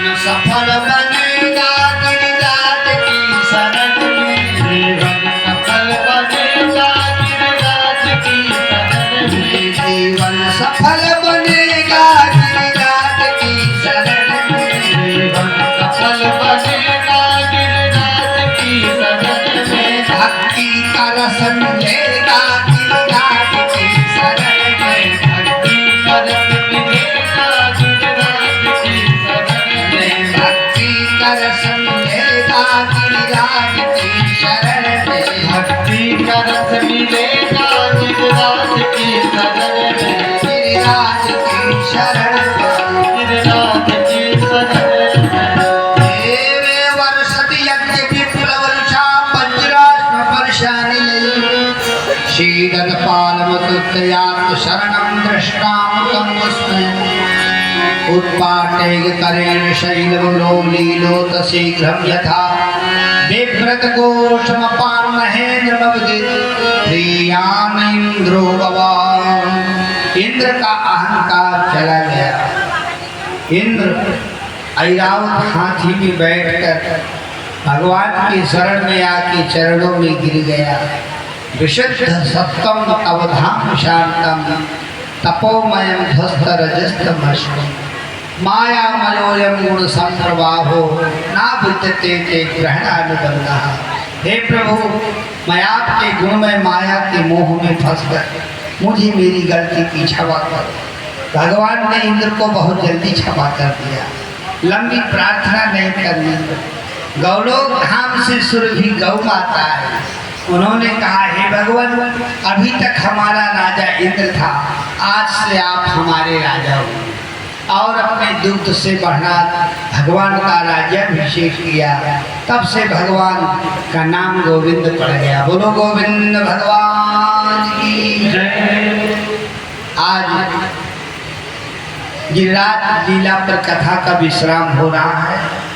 सफल बनेगा गिरिराज की शरण में, जीवन सफल बनेगा गिरिराज की शरण में, जीवन सफल बनेगा गिरिराज की शरण में, जीवन सफल बनेगा गिरिराज की शरण में, भक्ति का रस मिलेगा गिरिराज की शरण में, भक्ति का रस मिलेगा गिरिराज की शरण में, भक्ति का रस मिलेगा गिरिराज की शरण में, भक्ति का रस मिलेगा गिरिराज की शरण में, गिरिराज की शरण में, गिरिराज की शरण में। देवे वर्षति यज्ञ विप्लवरुषा वज्रास्म वर्षाणि शीतलपालमतुत्तयात् शरणं दृष्टामुतमस्मै उत्पाटैः करेण शैलमुलो लीलोत शीघ्रं यथा बिभ्रतघोषमपान् महेन्द्रमवदित् प्रियान् इन्द्रो भवान्। इंद्र का अहंकार चला गया। इंद्र ऐरावत हाथी में बैठकर भगवान की शरण में आके चरणों में गिर गया। विशुद्ध सत्तम अवधाम शांतम तपोमयम ध्वस्त रजस्तमश्म मायामयोयम गुण संप्रवाहो ना विद्यते ते ग्रहणानुबंधः। हे प्रभु, मैं आपके गुण में माया के मोह में फंस गया, मुझे मेरी गलती की क्षमा कर। भगवान ने इंद्र को बहुत जल्दी क्षमा कर दिया, लंबी प्रार्थना नहीं करनी। गौलोक धाम से सुरभि गौ माता है। उन्होंने कहा, हे भगवान, अभी तक हमारा राजा इंद्र था, आज से आप हमारे राजा हो। और अपने दुग्ध से बढ़ा भगवान का राज्याभिषेक किया। तब से भगवान का नाम गोविंद पड़ गया। बोलो गोविंद भगवान की जय। आज गिरिराज लीला पर कथा का विश्राम हो रहा है।